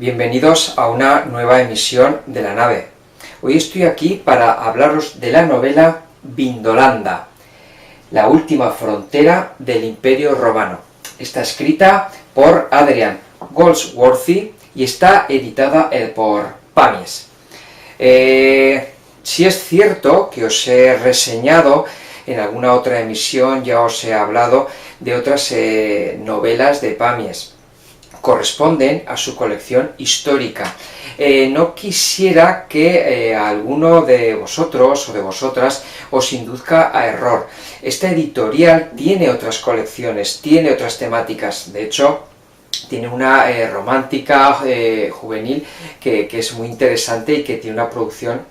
Bienvenidos a una nueva emisión de La Nave. Hoy estoy aquí para hablaros de la novela Vindolanda, la última frontera del Imperio Romano. Está escrita por Adrian Goldsworthy y está editada por Pamies. Si es cierto que os he reseñado en alguna otra emisión, ya os he hablado de otras novelas de Pamies. Corresponden a su colección histórica. No quisiera que alguno de vosotros o de vosotras os induzca a error. Esta editorial tiene otras colecciones, tiene otras temáticas. De hecho, tiene una romántica juvenil que es muy interesante y que tiene una producción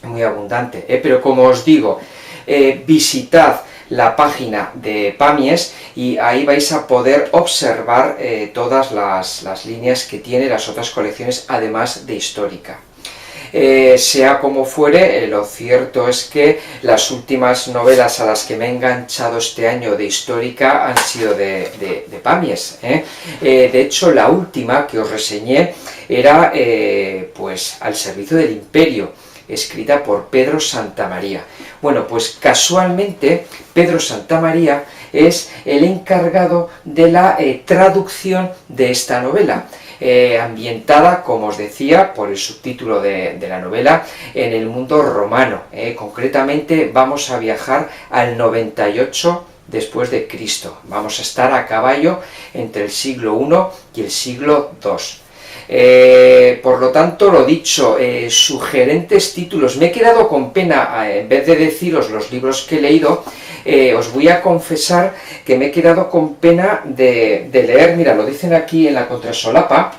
muy abundante. Pero como os digo, visitad la página de Pamies y ahí vais a poder observar todas las líneas que tiene las otras colecciones, además de histórica. Sea como fuere, lo cierto es que las últimas novelas a las que me he enganchado este año de histórica han sido de Pamies. De hecho, la última que os reseñé era pues Al servicio del Imperio, escrita por Pedro Santamaría. Bueno, pues casualmente Pedro Santamaría es el encargado de la traducción de esta novela, ambientada, como os decía, por el subtítulo de la novela, en el mundo romano. Concretamente vamos a viajar al 98 después de Cristo. Vamos a estar a caballo entre el siglo I y el siglo II. Por lo tanto, lo dicho, sugerentes títulos. Me he quedado con pena, en vez de deciros los libros que he leído, os voy a confesar que me he quedado con pena de leer, mira, lo dicen aquí en la contrasolapa,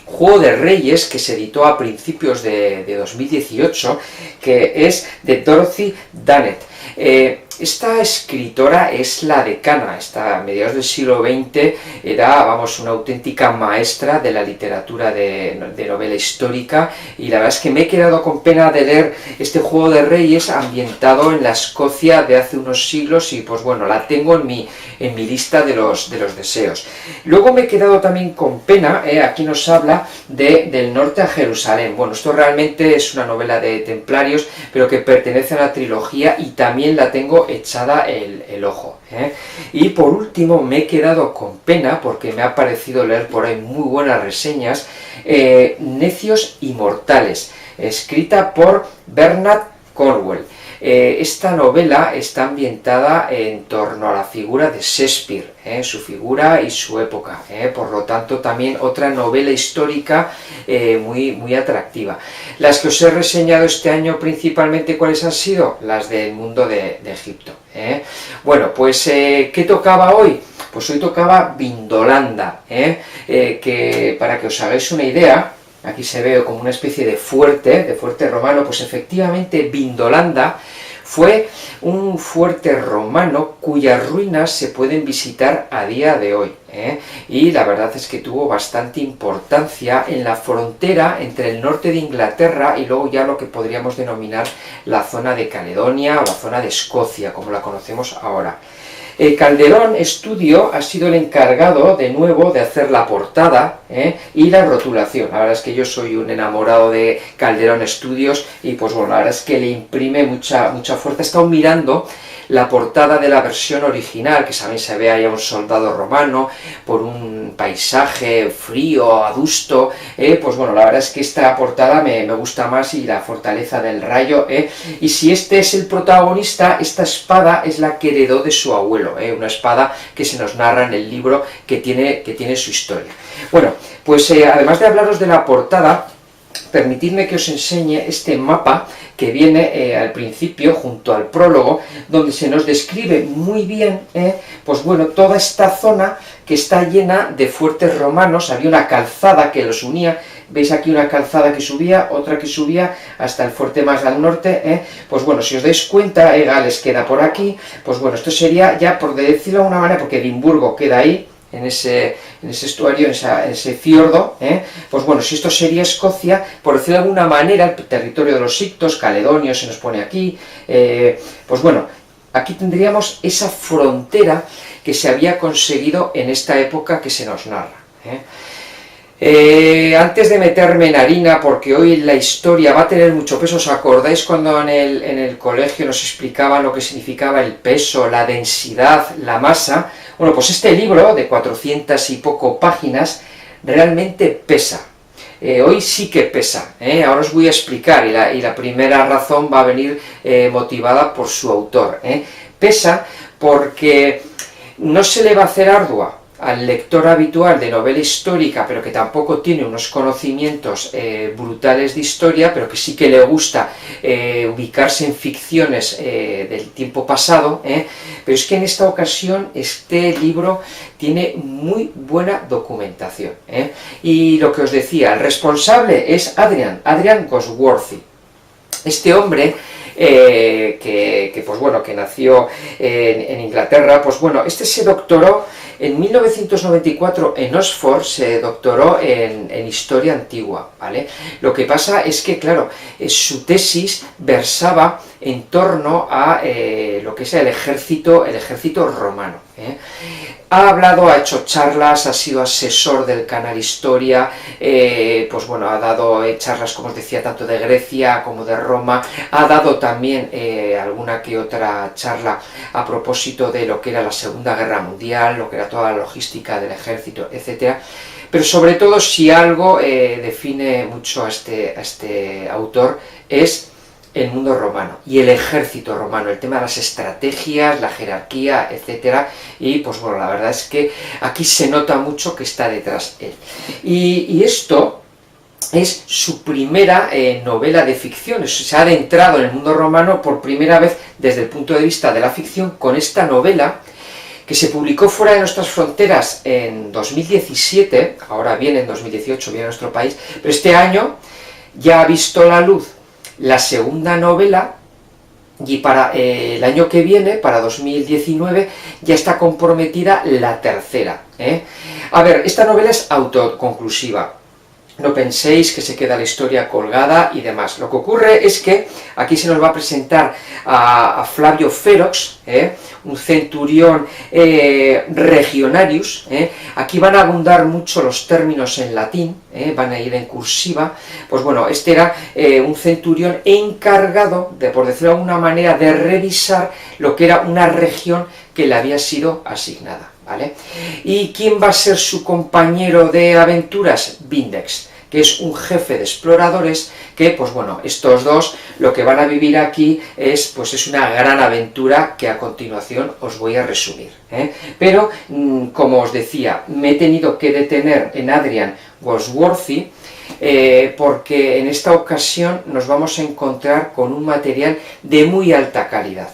Juego de Reyes, que se editó a principios de 2018, que es de Dorothy Dannett. Esta escritora es la decana, a mediados del siglo XX era, vamos, una auténtica maestra de la literatura de novela histórica, y la verdad es que me he quedado con pena de leer este Juego de Reyes ambientado en la Escocia de hace unos siglos, y pues bueno, la tengo en mi lista de los deseos. Luego me he quedado también con pena, aquí nos habla del norte a Jerusalén. Bueno, esto realmente es una novela de templarios, pero que pertenece a la trilogía y también la tengo echada el ojo. Y por último me he quedado con pena, porque me ha parecido leer por ahí muy buenas reseñas, Necios y Mortales, escrita por Bernard Cornwell. Esta novela está ambientada en torno a la figura de Shakespeare, su figura y su época, por lo tanto también otra novela histórica muy atractiva. Las que os he reseñado este año principalmente, ¿cuáles han sido? Las del mundo de Egipto. Bueno, pues ¿qué tocaba hoy? Pues hoy tocaba Vindolanda, que para que os hagáis una idea, aquí se ve como una especie de fuerte romano. Pues efectivamente Vindolanda fue un fuerte romano cuyas ruinas se pueden visitar a día de hoy, y la verdad es que tuvo bastante importancia en la frontera entre el norte de Inglaterra y luego ya lo que podríamos denominar la zona de Caledonia o la zona de Escocia, como la conocemos ahora. Calderón Estudio ha sido el encargado de nuevo de hacer la portada y la rotulación. La verdad es que yo soy un enamorado de Calderón Estudios y pues bueno, la verdad es que le imprime mucha fuerza. He estado mirando la portada de la versión original, que también se ve ahí a un soldado romano por un paisaje frío, adusto, pues bueno, la verdad es que esta portada me gusta más, y la fortaleza del rayo, y si este es el protagonista, esta espada es la que heredó de su abuelo, una espada que se nos narra en el libro, que tiene su historia. Bueno, pues además de hablaros de la portada, permitidme que os enseñe este mapa que viene al principio, junto al prólogo, donde se nos describe muy bien, pues bueno, toda esta zona que está llena de fuertes romanos. Había una calzada que los unía. Veis aquí una calzada que subía, otra que subía hasta el fuerte más al norte, pues bueno, si os dais cuenta, Gales queda por aquí. Pues bueno, esto sería ya, por decirlo de alguna manera, porque Edimburgo queda ahí, en ese estuario, en ese fiordo, pues bueno, si esto sería Escocia, por decirlo de alguna manera, el territorio de los Pictos, Caledonios se nos pone aquí, pues bueno, aquí tendríamos esa frontera que se había conseguido en esta época que se nos narra. Antes de meterme en harina, porque hoy la historia va a tener mucho peso, ¿os acordáis cuando en el colegio nos explicaban lo que significaba el peso, la densidad, la masa? Bueno, pues este libro de 400 y poco páginas realmente pesa. Hoy sí que pesa, ahora os voy a explicar, y la primera razón va a venir motivada por su autor. Pesa porque no se le va a hacer ardua al lector habitual de novela histórica, pero que tampoco tiene unos conocimientos brutales de historia, pero que sí que le gusta ubicarse en ficciones del tiempo pasado, pero es que en esta ocasión este libro tiene muy buena documentación. Y lo que os decía, el responsable es Adrian Goldsworthy. Este hombre pues bueno, que nació en Inglaterra, pues bueno, este se doctoró en 1994 en Oxford, se doctoró en Historia Antigua, ¿vale? Lo que pasa es que, claro, su tesis versaba en torno a lo que es el ejército romano. Ha hablado, ha hecho charlas, ha sido asesor del canal Historia, pues bueno, ha dado charlas, como os decía, tanto de Grecia como de Roma, ha dado también alguna que otra charla a propósito de lo que era la Segunda Guerra Mundial, lo que era toda la logística del ejército, etcétera. Pero sobre todo, si algo define mucho a este autor, es el mundo romano y el ejército romano, el tema de las estrategias, la jerarquía, etcétera, y pues bueno, la verdad es que aquí se nota mucho que está detrás él. Y esto es su primera novela de ficción, se ha adentrado en el mundo romano por primera vez desde el punto de vista de la ficción con esta novela que se publicó fuera de nuestras fronteras en 2017, ahora viene en 2018, viene a nuestro país, pero este año ya ha visto la luz la segunda novela, y para el año que viene, para 2019, ya está comprometida la tercera. A ver, esta novela es autoconclusiva. No penséis que se queda la historia colgada y demás. Lo que ocurre es que aquí se nos va a presentar a Flavio Ferox, un centurión regionarius. Aquí van a abundar mucho los términos en latín, van a ir en cursiva. Pues bueno, este era un centurión encargado, por decirlo de alguna manera, de revisar lo que era una región que le había sido asignada, ¿vale? ¿Y quién va a ser su compañero de aventuras? Vindex, que es un jefe de exploradores que, pues bueno, estos dos lo que van a vivir aquí es una gran aventura que a continuación os voy a resumir. Pero, como os decía, me he tenido que detener en Adrian Goldsworthy, porque en esta ocasión nos vamos a encontrar con un material de muy alta calidad.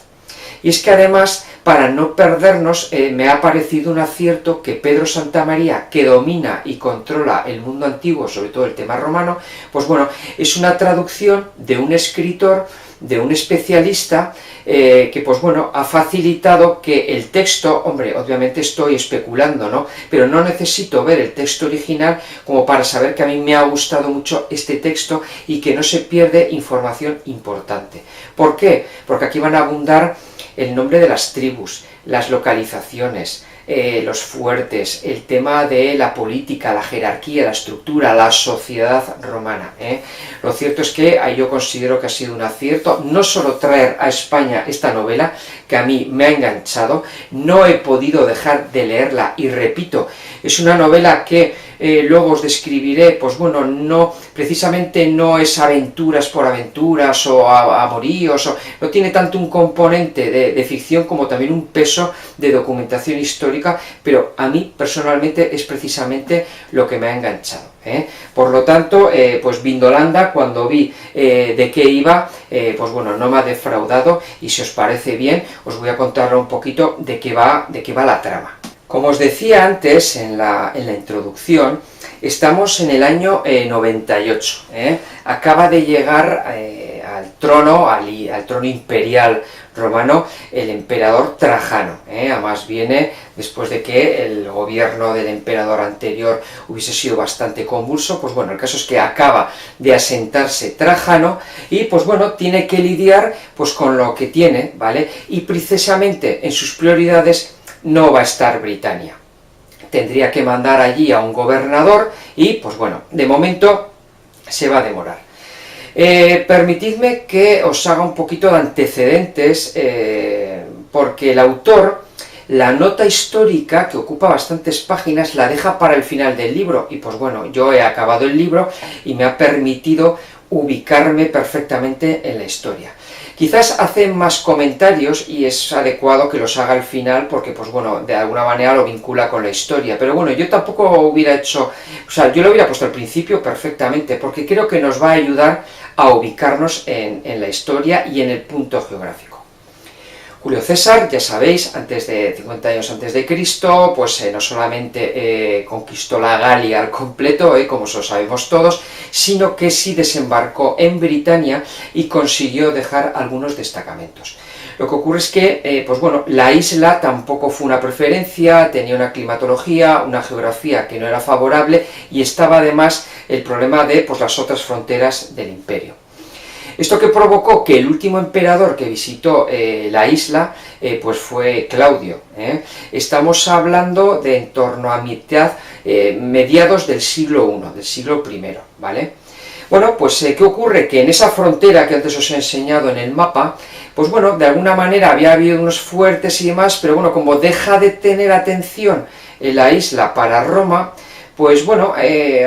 Y es que además, para no perdernos, me ha parecido un acierto que Pedro Santamaría, que domina y controla el mundo antiguo, sobre todo el tema romano, pues bueno, es una traducción de un escritor, de un especialista, que pues bueno, ha facilitado que el texto, hombre, obviamente estoy especulando, ¿no? Pero no necesito ver el texto original como para saber que a mí me ha gustado mucho este texto y que no se pierde información importante. ¿Por qué? Porque aquí van a abundar el nombre de las tribus, las localizaciones, los fuertes, el tema de la política, la jerarquía, la estructura, la sociedad romana. Lo cierto es que yo considero que ha sido un acierto no solo traer a España esta novela, que a mí me ha enganchado, no he podido dejar de leerla, y repito, es una novela que luego os describiré, pues bueno, no, precisamente no es aventuras por aventuras o amoríos, no tiene tanto un componente de ficción como también un peso de documentación histórica, pero a mí personalmente es precisamente lo que me ha enganchado. Por lo tanto, pues Vindolanda, cuando vi de qué iba, pues bueno, no me ha defraudado, y si os parece bien, os voy a contar un poquito de qué va la trama. Como os decía antes en la introducción, estamos en el año 98. Acaba de llegar al trono imperial romano el emperador Trajano. Además viene después de que el gobierno del emperador anterior hubiese sido bastante convulso. Pues bueno, el caso es que acaba de asentarse Trajano y pues bueno, tiene que lidiar pues con lo que tiene, ¿vale? Y precisamente en sus prioridades no va a estar Britania. tendría que mandar allí a un gobernador y, pues bueno, de momento se va a demorar. Permitidme que os haga un poquito de antecedentes, porque el autor, la nota histórica, que ocupa bastantes páginas, la deja para el final del libro, y pues bueno, yo he acabado el libro y me ha permitido ubicarme perfectamente en la historia. Quizás hace más comentarios y es adecuado que los haga al final porque, pues bueno, de alguna manera lo vincula con la historia. Pero bueno, yo tampoco hubiera hecho... O sea, yo lo hubiera puesto al principio perfectamente porque creo que nos va a ayudar a ubicarnos en la historia y en el punto geográfico. Julio César, ya sabéis, antes de 50 años antes de Cristo, pues no solamente conquistó la Galia al completo, como eso sabemos todos, sino que sí desembarcó en Britania y consiguió dejar algunos destacamentos. Lo que ocurre es que, pues bueno, la isla tampoco fue una preferencia, tenía una climatología, una geografía que no era favorable y estaba además el problema de pues, las otras fronteras del imperio. Esto que provocó que el último emperador que visitó la isla pues fue Claudio. Estamos hablando de en torno a mediados del siglo I, del siglo I, ¿vale? Bueno, pues ¿qué ocurre? Que en esa frontera que antes os he enseñado en el mapa, pues bueno, de alguna manera había habido unos fuertes y demás, pero bueno, como deja de tener atención en la isla para Roma, pues bueno,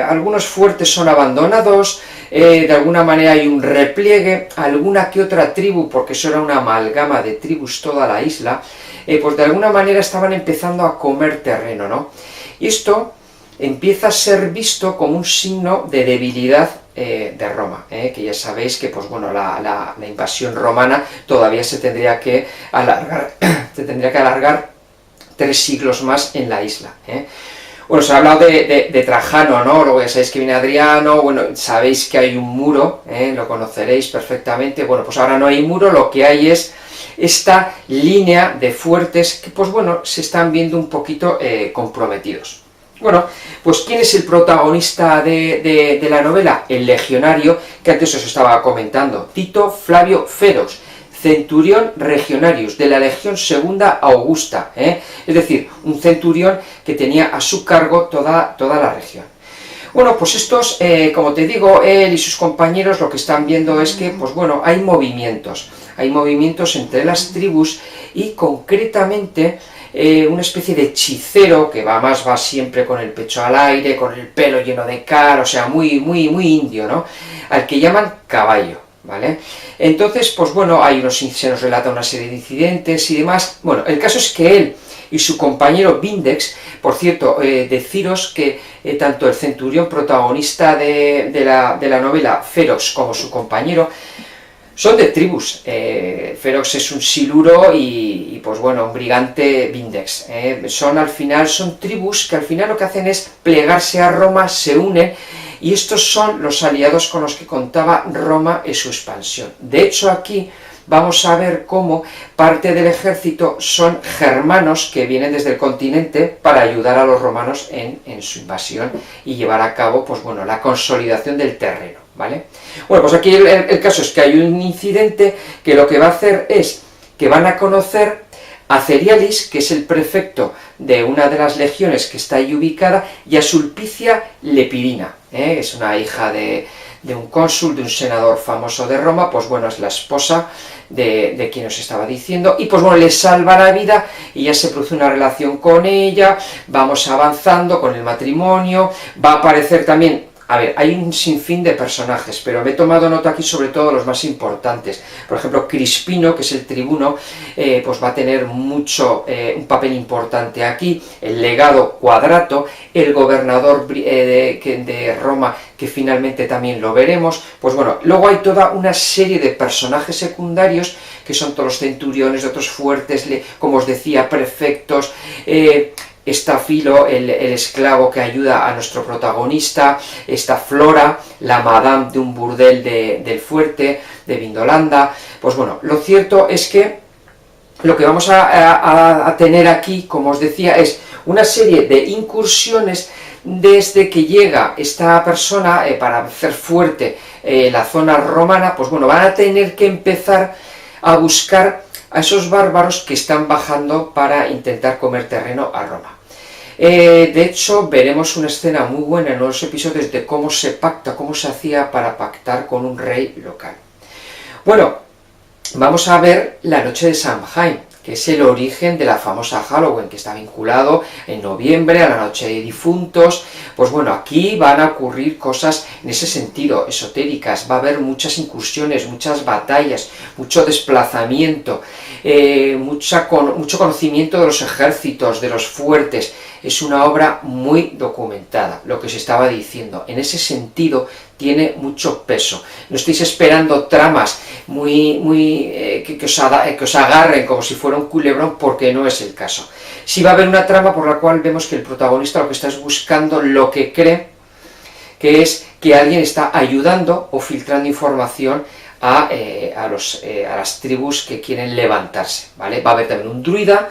algunos fuertes son abandonados, de alguna manera hay un repliegue, alguna que otra tribu, porque eso era una amalgama de tribus toda la isla, pues de alguna manera estaban empezando a comer terreno, ¿no? Y esto empieza a ser visto como un signo de debilidad de Roma, que ya sabéis que pues bueno, la invasión romana todavía se tendría que alargar 3 siglos más en la isla. Bueno, os he hablado de Trajano, ¿no? Luego ya sabéis que viene Adriano, bueno, sabéis que hay un muro, lo conoceréis perfectamente. Bueno, pues ahora no hay muro, lo que hay es esta línea de fuertes que, pues bueno, se están viendo un poquito comprometidos. Bueno, pues ¿quién es el protagonista de la novela? El legionario, que antes os estaba comentando, Tito Flavio Ferox, centurión regionarius de la Legión Segunda Augusta, es decir, un centurión que tenía a su cargo toda la región. Bueno, pues estos, como te digo, él y sus compañeros lo que están viendo es que, pues bueno, hay movimientos entre las tribus y concretamente una especie de hechicero que va siempre con el pecho al aire, con el pelo lleno de cal, o sea, muy indio, ¿no? Al que llaman Caballo. ¿Vale? Entonces, pues bueno, se nos relata una serie de incidentes y demás. Bueno, el caso es que él y su compañero Vindex, por cierto, deciros que tanto el centurión protagonista de la novela, Ferox, como su compañero, son de tribus. Ferox es un siluro y pues bueno, un brigante Vindex. Son tribus que al final lo que hacen es plegarse a Roma, se unen, y estos son los aliados con los que contaba Roma en su expansión. De hecho, aquí vamos a ver cómo parte del ejército son germanos que vienen desde el continente para ayudar a los romanos en su invasión y llevar a cabo, pues bueno, la consolidación del terreno, ¿vale? Bueno, pues aquí el caso es que hay un incidente que lo que va a hacer es que van a conocer a Cerialis, que es el prefecto de una de las legiones que está ahí ubicada, y a Sulpicia Lepidina, es una hija de un cónsul, de un senador famoso de Roma, pues bueno, es la esposa de quien os estaba diciendo, y pues bueno, le salva la vida y ya se produce una relación con ella, vamos avanzando con el matrimonio, va a aparecer también... A ver, hay un sinfín de personajes, pero me he tomado nota aquí sobre todo los más importantes. Por ejemplo, Crispino, que es el tribuno, pues va a tener un papel importante aquí. El legado Quadrato, el gobernador de Roma, que finalmente también lo veremos. Pues bueno, luego hay toda una serie de personajes secundarios, que son todos los centuriones, otros fuertes, como os decía, prefectos... Está Filo, el esclavo que ayuda a nuestro protagonista, está Flora, la madame de un burdel del fuerte, de Vindolanda. Pues bueno, lo cierto es que lo que vamos a tener aquí, como os decía, es una serie de incursiones desde que llega esta persona para hacer fuerte la zona romana. Pues bueno, van a tener que empezar a buscar a esos bárbaros que están bajando para intentar comer terreno a Roma. De hecho, veremos una escena muy buena en los episodios de cómo se pacta, cómo se hacía para pactar con un rey local. Bueno, vamos a ver la noche de Samhain, que es el origen de la famosa Halloween, que está vinculado en noviembre a la noche de difuntos. Pues bueno, aquí van a ocurrir cosas en ese sentido, esotéricas, va a haber muchas incursiones, muchas batallas, mucho desplazamiento, mucho conocimiento de los ejércitos, de los fuertes. Es una obra muy documentada, lo que os estaba diciendo. En ese sentido, tiene mucho peso. No estéis esperando tramas que os agarren como si fuera un culebrón, porque no es el caso. Sí va a haber una trama por la cual vemos que el protagonista lo que está es buscando lo que cree que es que alguien está ayudando o filtrando información a las tribus que quieren levantarse, ¿vale? Va a haber también un druida,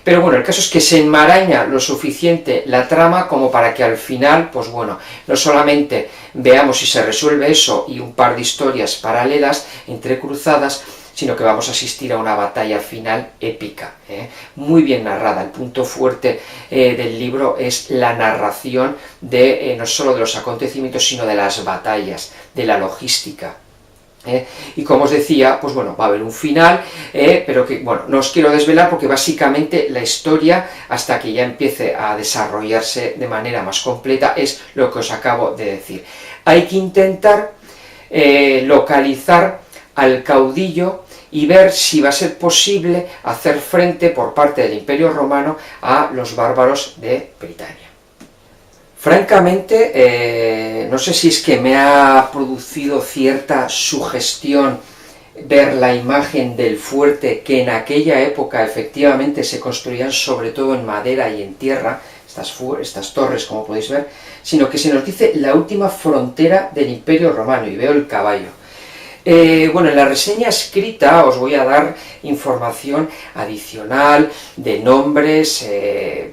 pero bueno, el caso es que se enmaraña lo suficiente la trama como para que al final, pues bueno, no solamente veamos si se resuelve eso y un par de historias paralelas, entrecruzadas, sino que vamos a asistir a una batalla final épica, muy bien narrada. El punto fuerte del libro es la narración no solo de los acontecimientos, sino de las batallas, de la logística. Y como os decía, pues bueno, va a haber un final, pero que, bueno, no os quiero desvelar porque básicamente la historia, hasta que ya empiece a desarrollarse de manera más completa, es lo que os acabo de decir. Hay que intentar localizar al caudillo y ver si va a ser posible hacer frente por parte del Imperio Romano a los bárbaros de Britania. Francamente, no sé si es que me ha producido cierta sugestión ver la imagen del fuerte que en aquella época efectivamente se construían sobre todo en madera y en tierra, estas torres como podéis ver, sino que se nos dice la última frontera del Imperio Romano, y veo el caballo. Bueno, en la reseña escrita os voy a dar información adicional de nombres,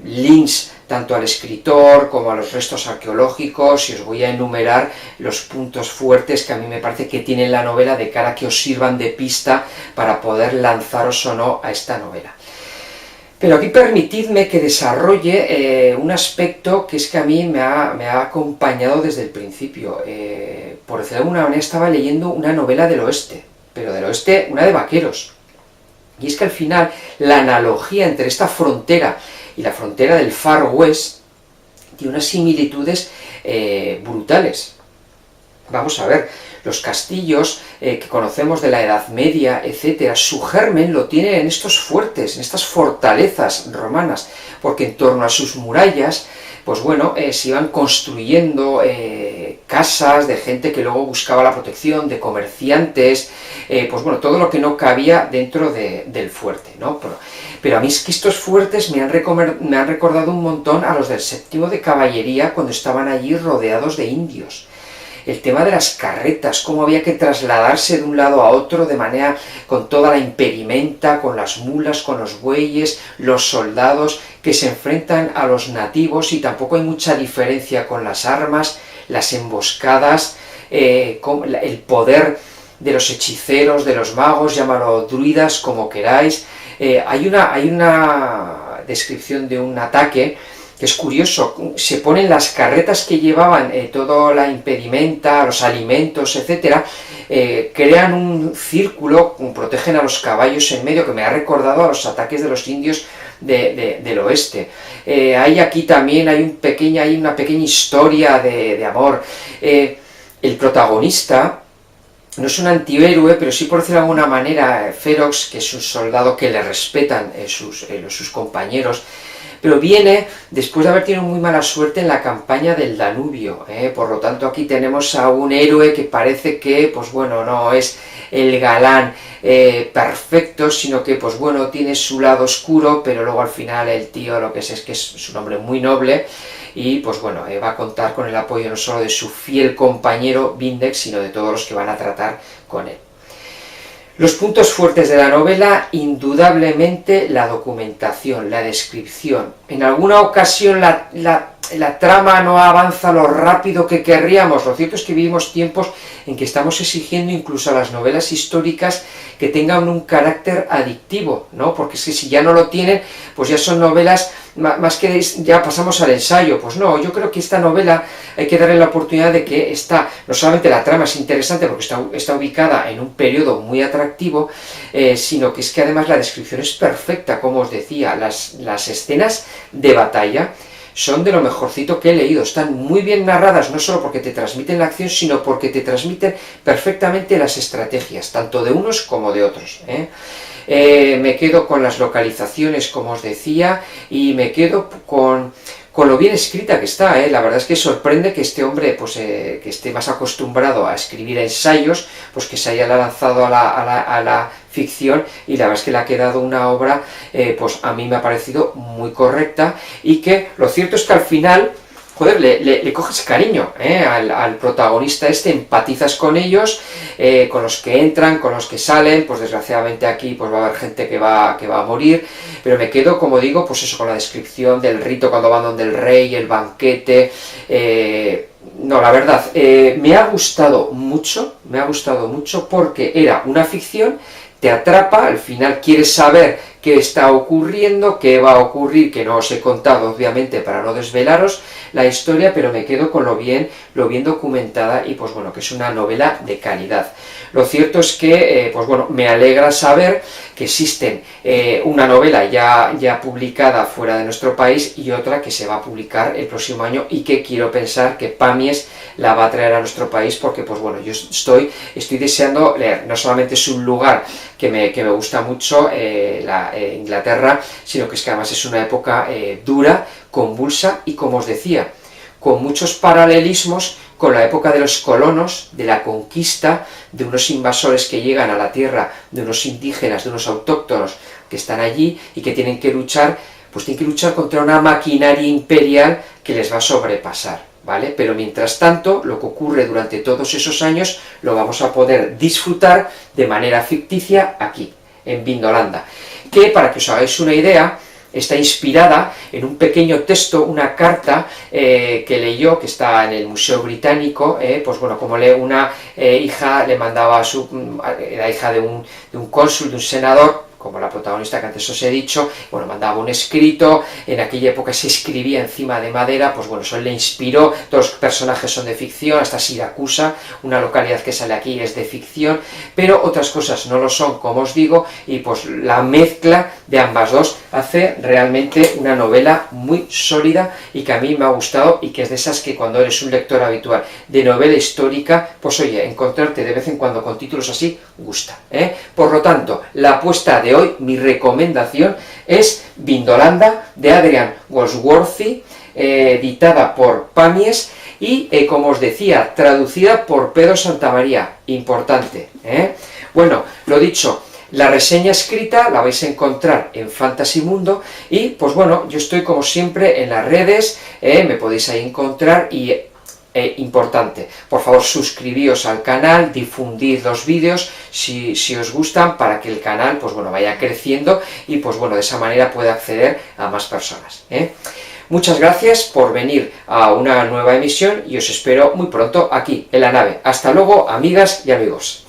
links tanto al escritor como a los restos arqueológicos, y os voy a enumerar los puntos fuertes que a mí me parece que tiene la novela de cara a que os sirvan de pista para poder lanzaros o no a esta novela. Pero aquí permitidme que desarrolle un aspecto que es que a mí me ha acompañado desde el principio. Por decirlo de alguna manera, estaba leyendo una novela del oeste, pero del oeste, una de vaqueros. Y es que al final la analogía entre esta frontera y la frontera del Far West tiene unas similitudes brutales. Vamos a ver, los castillos que conocemos de la Edad Media, etcétera, su germen lo tienen en estos fuertes, en estas fortalezas romanas, porque en torno a sus murallas, pues bueno, se iban construyendo casas de gente que luego buscaba la protección, de comerciantes, pues bueno, todo lo que no cabía dentro del fuerte, ¿no? Pero a mí es que estos fuertes me han recordado un montón a los del séptimo de caballería cuando estaban allí rodeados de indios. El tema de las carretas, cómo había que trasladarse de un lado a otro de manera con toda la impedimenta, con las mulas, con los bueyes, los soldados que se enfrentan a los nativos, y tampoco hay mucha diferencia con las armas, las emboscadas, el poder de los hechiceros, de los magos, llámalo druidas, como queráis. Hay una descripción de un ataque que es curioso, se ponen las carretas que llevaban toda la impedimenta, los alimentos, etcétera, crean un círculo, protegen a los caballos en medio, que me ha recordado a los ataques de los indios del oeste. Aquí también hay una pequeña historia de amor. El protagonista no es un antihéroe, pero sí, por decirlo de alguna manera, Ferox, que es un soldado que le respetan sus compañeros, pero viene después de haber tenido muy mala suerte en la campaña del Danubio, por lo tanto aquí tenemos a un héroe que parece que, pues bueno, no es el galán perfecto, sino que, pues bueno, tiene su lado oscuro, pero luego al final el tío lo que es que es un hombre muy noble, y pues bueno, va a contar con el apoyo no solo de su fiel compañero Vindex, sino de todos los que van a tratar con él. Los puntos fuertes de la novela, indudablemente la documentación, la descripción. En alguna ocasión la trama no avanza lo rápido que querríamos. Lo cierto es que vivimos tiempos en que estamos exigiendo incluso a las novelas históricas que tengan un carácter adictivo, ¿no? Porque es que si ya no lo tienen, pues ya son novelas más que ya pasamos al ensayo. Pues no, yo creo que esta novela hay que darle la oportunidad de que no solamente la trama es interesante porque está ubicada en un periodo muy atractivo, sino que es que además la descripción es perfecta, como os decía, las escenas de batalla son de lo mejorcito que he leído, están muy bien narradas, no solo porque te transmiten la acción, sino porque te transmiten perfectamente las estrategias, tanto de unos como de otros, me quedo con las localizaciones, como os decía, y me quedo con lo bien escrita que está, la verdad es que sorprende que este hombre, pues, que esté más acostumbrado a escribir ensayos, pues que se haya lanzado a la ficción, y la verdad es que le ha quedado una obra, pues a mí me ha parecido muy correcta, y que lo cierto es que al final, joder, le coges cariño al protagonista empatizas con ellos, con los que entran, con los que salen. Pues desgraciadamente aquí pues va a haber gente que va a morir, pero me quedo, como digo, pues eso, con la descripción del rito cuando van donde el rey, el banquete. No, la verdad, me ha gustado mucho porque era una ficción, te atrapa, al final quieres saber qué está ocurriendo, qué va a ocurrir, que no os he contado obviamente para no desvelaros la historia, pero me quedo con lo bien documentada, y pues bueno, que es una novela de calidad. Lo cierto es que, pues bueno, me alegra saber que existen una novela ya publicada fuera de nuestro país y otra que se va a publicar el próximo año, y que quiero pensar que Pamies la va a traer a nuestro país, porque pues bueno, yo estoy deseando leer. No solamente es un lugar que me gusta mucho, Inglaterra, sino que es que además es una época dura, convulsa, y como os decía, con muchos paralelismos con la época de los colonos, de la conquista, de unos invasores que llegan a la tierra, de unos indígenas, de unos autóctonos que están allí y que tienen que luchar contra una maquinaria imperial que les va a sobrepasar, ¿vale? Pero mientras tanto, lo que ocurre durante todos esos años lo vamos a poder disfrutar de manera ficticia aquí, en Vindolanda, que, para que os hagáis una idea, está inspirada en un pequeño texto, una carta que leyó, que está en el Museo Británico, pues bueno, como una hija le mandaba la hija de un cónsul, de un senador, como la protagonista que antes os he dicho, bueno, mandaba un escrito. En aquella época se escribía encima de madera, pues bueno, eso le inspiró. Todos los personajes son de ficción, hasta Siracusa, una localidad que sale aquí, es de ficción, pero otras cosas no lo son, como os digo, y pues la mezcla de ambas dos hace realmente una novela muy sólida, y que a mí me ha gustado, y que es de esas que cuando eres un lector habitual de novela histórica, pues oye, encontrarte de vez en cuando con títulos así, gusta, Por lo tanto, la apuesta de hoy, mi recomendación, es Vindolanda, de Adrian Goldsworthy, editada por Pamies, y como os decía, traducida por Pedro Santamaría, importante, Bueno, lo dicho, la reseña escrita la vais a encontrar en Fantasy Mundo, y pues bueno, yo estoy como siempre en las redes, me podéis ahí encontrar, y importante, por favor suscribíos al canal, difundid los vídeos si os gustan, para que el canal pues bueno, vaya creciendo, y pues bueno, de esa manera pueda acceder a más personas, Muchas gracias por venir a una nueva emisión, y os espero muy pronto aquí en la nave. Hasta luego, amigas y amigos.